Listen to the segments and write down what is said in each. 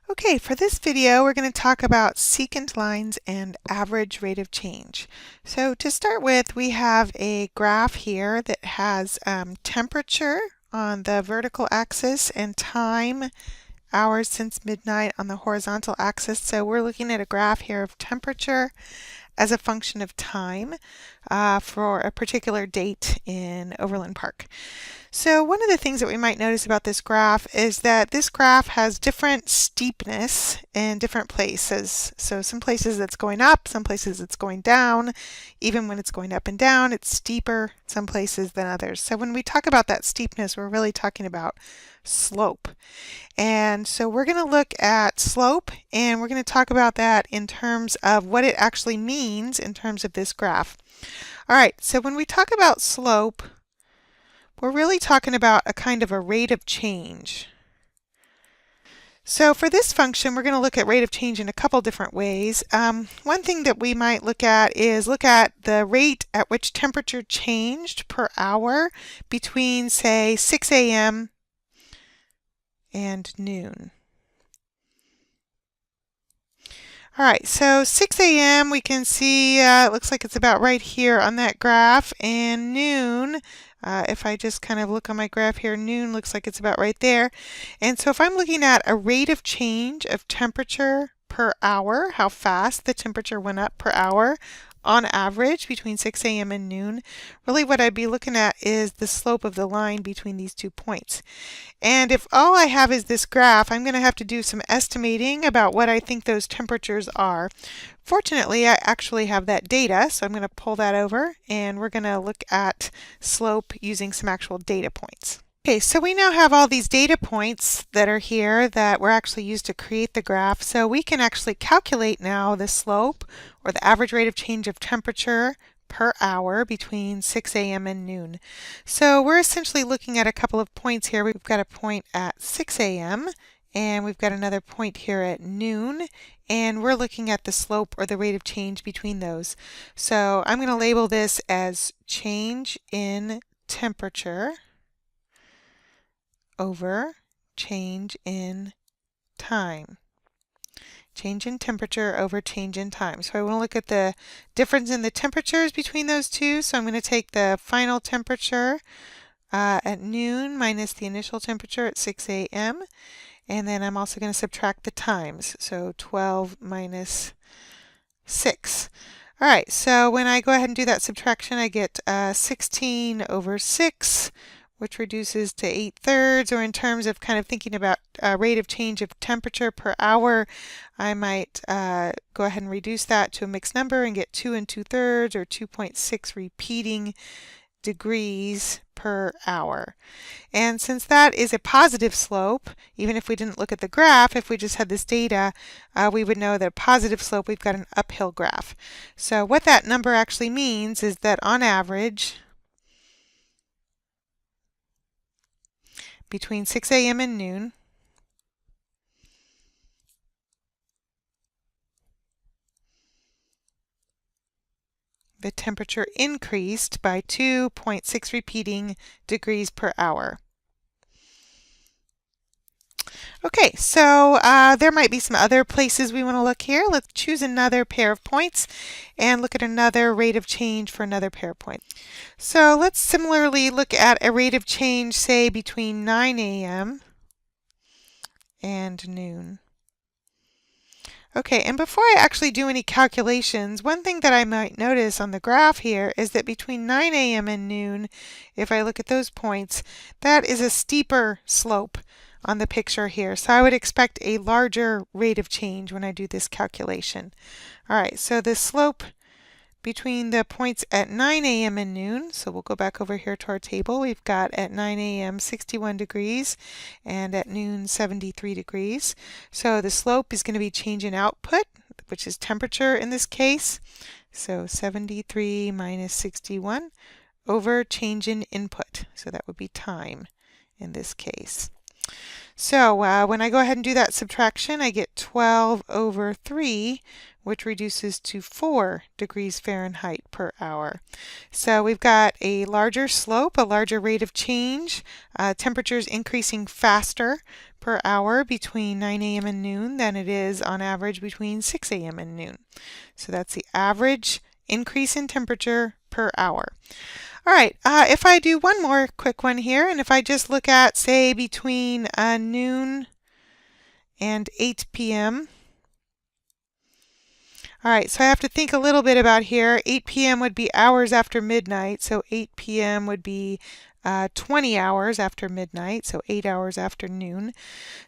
Okay, for this video we're going to talk about secant lines and average rate of change. So to start with, we have a graph here that has temperature on the vertical axis and time, hours since midnight, on the horizontal axis. So we're looking at a graph here of temperature as a function of time for a particular date in Overland Park. So one of the things that we might notice about this graph is that this graph has different steepness in different places. So some places it's going up, some places it's going down. Even when it's going up and down, it's steeper some places than others. So when we talk about that steepness, we're really talking about slope. And so we're going to look at slope, and we're going to talk about that in terms of what it actually means in terms of this graph. All right, so when we talk about slope, we're really talking about a kind of a rate of change. So for this function, we're going to look at rate of change in a couple different ways. One thing that we might look at is the rate at which temperature changed per hour between, say, 6 a.m. and noon. All right, so 6 a.m. we can see it looks like it's about right here on that graph, and noon, if I just kind of look on my graph here, noon looks like it's about right there. And so if I'm looking at a rate of change of temperature per hour, how fast the temperature went up per hour on average between 6 a.m. and noon, really what I'd be looking at is the slope of the line between these 2 points. And if all I have is this graph, I'm going to have to do some estimating about what I think those temperatures are. Fortunately, I actually have that data, so I'm going to pull that over, and we're going to look at slope using some actual data points. Okay, so we now have all these data points that are here that were actually used to create the graph. So we can actually calculate now the slope, or the average rate of change of temperature per hour between 6 a.m. and noon. So we're essentially looking at a couple of points here. We've got a point at 6 a.m. and we've got another point here at noon, and we're looking at the slope or the rate of change between those. So I'm going to label this as change in temperature over change in time. Change in temperature over change in time. So I want to look at the difference in the temperatures between those two. So I'm going to take the final temperature at noon minus the initial temperature at 6 a.m. And then I'm also going to subtract the times. So 12 minus 6. All right, so when I go ahead and do that subtraction, I get 16 over 6, which reduces to 8/3, or in terms of kind of thinking about rate of change of temperature per hour, I might go ahead and reduce that to a mixed number and get 2 2/3, or 2.6 repeating degrees per hour. And since that is a positive slope, even if we didn't look at the graph, if we just had this data, we would know that a positive slope, we've got an uphill graph. So what that number actually means is that on average, between 6 a.m. and noon, the temperature increased by 2.6 repeating degrees per hour. Okay, so there might be some other places we want to look here. Let's choose another pair of points and look at another rate of change for another pair of points. So let's similarly look at a rate of change, say, between 9 a.m. and noon. Okay, and before I actually do any calculations, one thing that I might notice on the graph here is that between 9 a.m. and noon, if I look at those points, that is a steeper slope on the picture here. So I would expect a larger rate of change when I do this calculation. All right, so the slope between the points at 9 a.m. and noon, so we'll go back over here to our table. We've got at 9 a.m. 61 degrees and at noon 73 degrees. So the slope is going to be change in output, which is temperature in this case. So 73 minus 61 over change in input. So that would be time in this case. So when I go ahead and do that subtraction, I get 12 over 3, which reduces to 4 degrees Fahrenheit per hour. So we've got a larger slope, a larger rate of change, temperatures increasing faster per hour between 9 a.m. and noon than it is on average between 6 a.m. and noon. So that's the average increase in temperature per hour. All right, if I do one more quick one here, and if I just look at, say, between noon and 8 p.m. All right, so I have to think a little bit about here. 8 p.m. would be hours after midnight, so 8 p.m. would be 20 hours after midnight, so 8 hours after noon.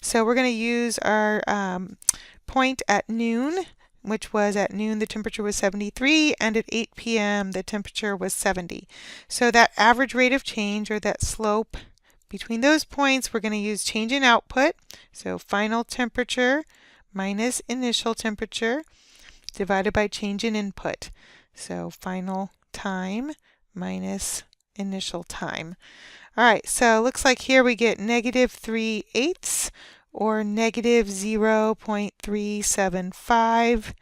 So we're going to use our point at noon, which was at noon the temperature was 73, and at 8 p.m. the temperature was 70. So that average rate of change, or that slope between those points, we're going to use change in output. So final temperature minus initial temperature divided by change in input. So final time minus initial time. All right, so it looks like here we get negative 3/8 or negative 0.375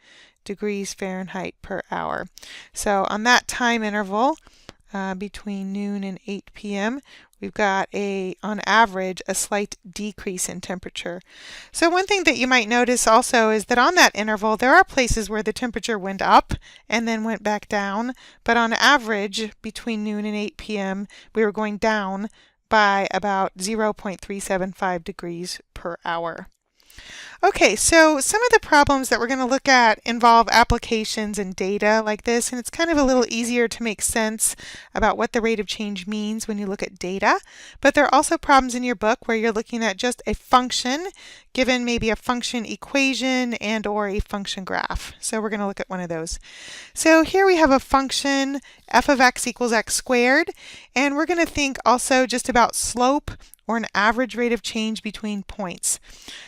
degrees Fahrenheit per hour. So on that time interval between noon and 8 p.m., we've got on average, a slight decrease in temperature. So one thing that you might notice also is that on that interval, there are places where the temperature went up and then went back down. But on average, between noon and 8 p.m., we were going down by about 0.375 degrees per hour. Okay, so some of the problems that we're going to look at involve applications and data like this, and it's kind of a little easier to make sense about what the rate of change means when you look at data. But there are also problems in your book where you're looking at just a function, given maybe a function equation and or a function graph. So we're going to look at one of those. So here we have a function f of x equals x squared, and we're going to think also just about slope, or an average rate of change between points.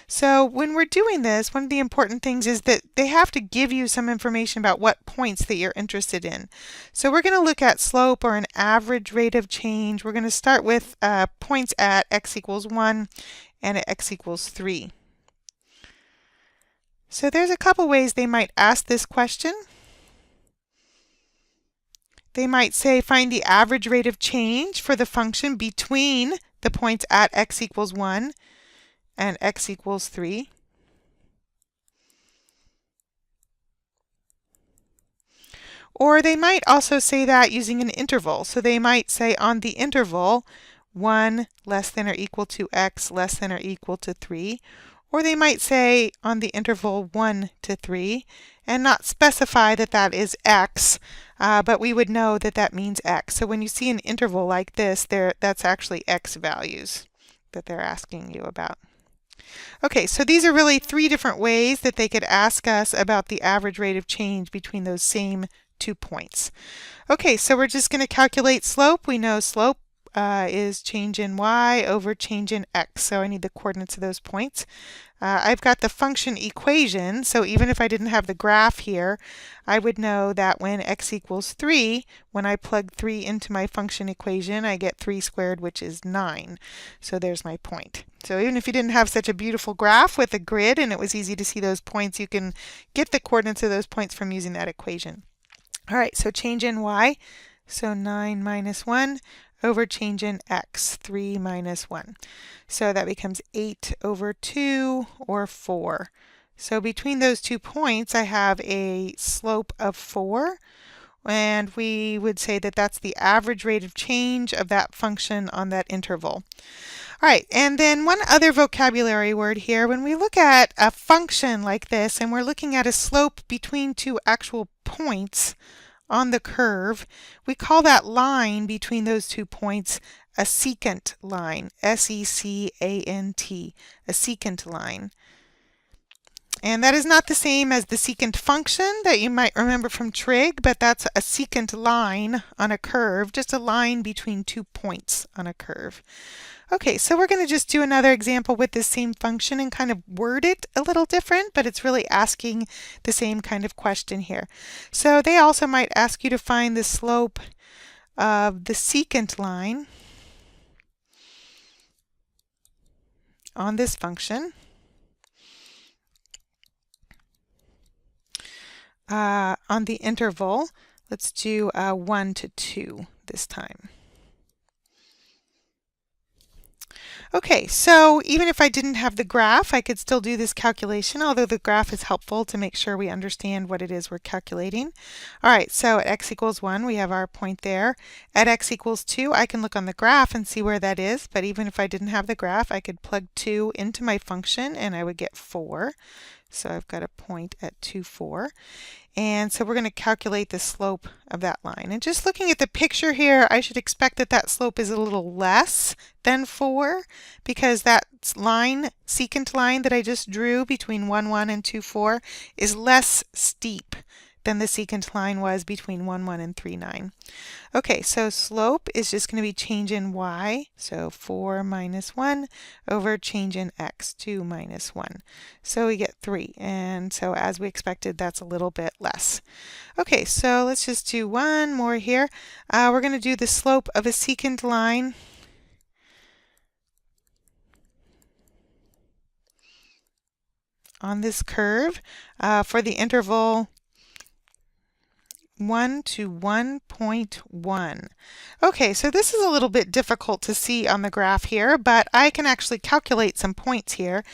So when we're doing this, one of the important things is that they have to give you some information about what points that you're interested in. So we're going to look at slope, or an average rate of change. We're going to start with points at x equals 1 and at x equals 3. So there's a couple ways they might ask this question. They might say find the average rate of change for the function between the points at x equals 1 and x equals 3. Or they might also say that using an interval. So they might say on the interval 1 less than or equal to x less than or equal to 3. Or they might say on the interval 1 to 3 and not specify that that is x, but we would know that that means x. So when you see an interval like this, that's actually x values that they're asking you about. Okay, so these are really 3 different ways that they could ask us about the average rate of change between those same 2 points. Okay, so we're just going to calculate slope. We know slope is change in y over change in x. So I need the coordinates of those points. I've got the function equation, so even if I didn't have the graph here, I would know that when x equals 3, when I plug 3 into my function equation, I get 3 squared, which is 9. So there's my point. So even if you didn't have such a beautiful graph with a grid and it was easy to see those points, you can get the coordinates of those points from using that equation. All right, so change in y, so 9 minus 1 over change in x, 3 minus 1. So that becomes 8 over 2, or 4. So between those 2 points, I have a slope of 4, and we would say that that's the average rate of change of that function on that interval. All right, and then one other vocabulary word here. When we look at a function like this, and we're looking at a slope between 2 actual points on the curve, we call that line between those 2 points a secant line, S-E-C-A-N-T, a secant line. And that is not the same as the secant function that you might remember from trig, but that's a secant line on a curve, just a line between 2 points on a curve. Okay, so we're going to just do another example with this same function and kind of word it a little different, but it's really asking the same kind of question here. So they also might ask you to find the slope of the secant line on this function. On the interval, let's do 1 to 2 this time. Okay, so even if I didn't have the graph, I could still do this calculation, although the graph is helpful to make sure we understand what it is we're calculating. All right, so at x equals 1, we have our point there. At x equals 2, I can look on the graph and see where that is, but even if I didn't have the graph, I could plug 2 into my function and I would get 4. So I've got a point at 2, 4. And so we're going to calculate the slope of that line. And just looking at the picture here, I should expect that that slope is a little less than 4 because that line, secant line that I just drew between 1, 1 and 2, 4 is less steep than the secant line was between 1, 1 and 3, 9. Okay, so slope is just going to be change in y, so 4 minus 1 over change in x, 2 minus 1. So we get 3, and so as we expected, that's a little bit less. Okay, so let's just do one more here. We're going to do the slope of a secant line. On this curve for the interval 1 to 1.1. Okay, so this is a little bit difficult to see on the graph here, but I can actually calculate some points here.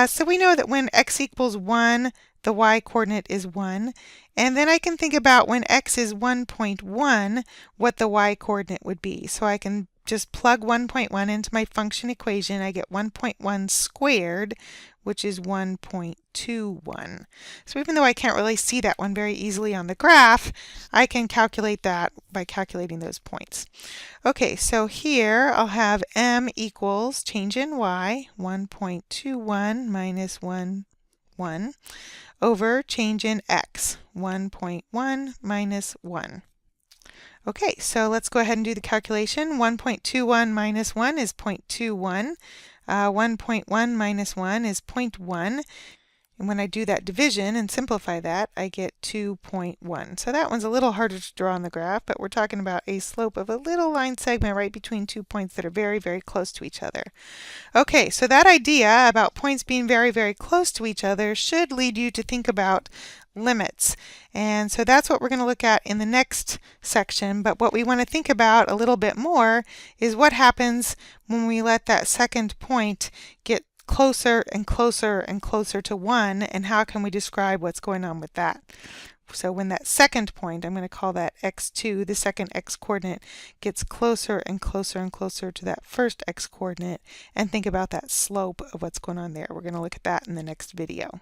So we know that when x equals 1, the y-coordinate is 1. And then I can think about when x is 1.1, what the y-coordinate would be. So I can just plug 1.1 into my function equation. I get 1.1 squared, which is 1.21. So even though I can't really see that one very easily on the graph, I can calculate that by calculating those points. Okay, so here I'll have m equals change in y, 1.21 minus 1, 1, over change in x, 1.1 minus 1. Okay, so let's go ahead and do the calculation. 1.21 minus 1 is 0.21. 1.1 minus 1 is 0.1. And when I do that division and simplify that, I get 2.1. So that one's a little harder to draw on the graph, but we're talking about a slope of a little line segment right between 2 points that are very, very close to each other. Okay, so that idea about points being very, very close to each other should lead you to think about limits. And so that's what we're going to look at in the next section. But what we want to think about a little bit more is what happens when we let that second point get closer and closer and closer to 1, and how can we describe what's going on with that. So when that second point, I'm going to call that x2, the second x-coordinate, gets closer and closer and closer to that first x-coordinate, and think about that slope of what's going on there. We're going to look at that in the next video.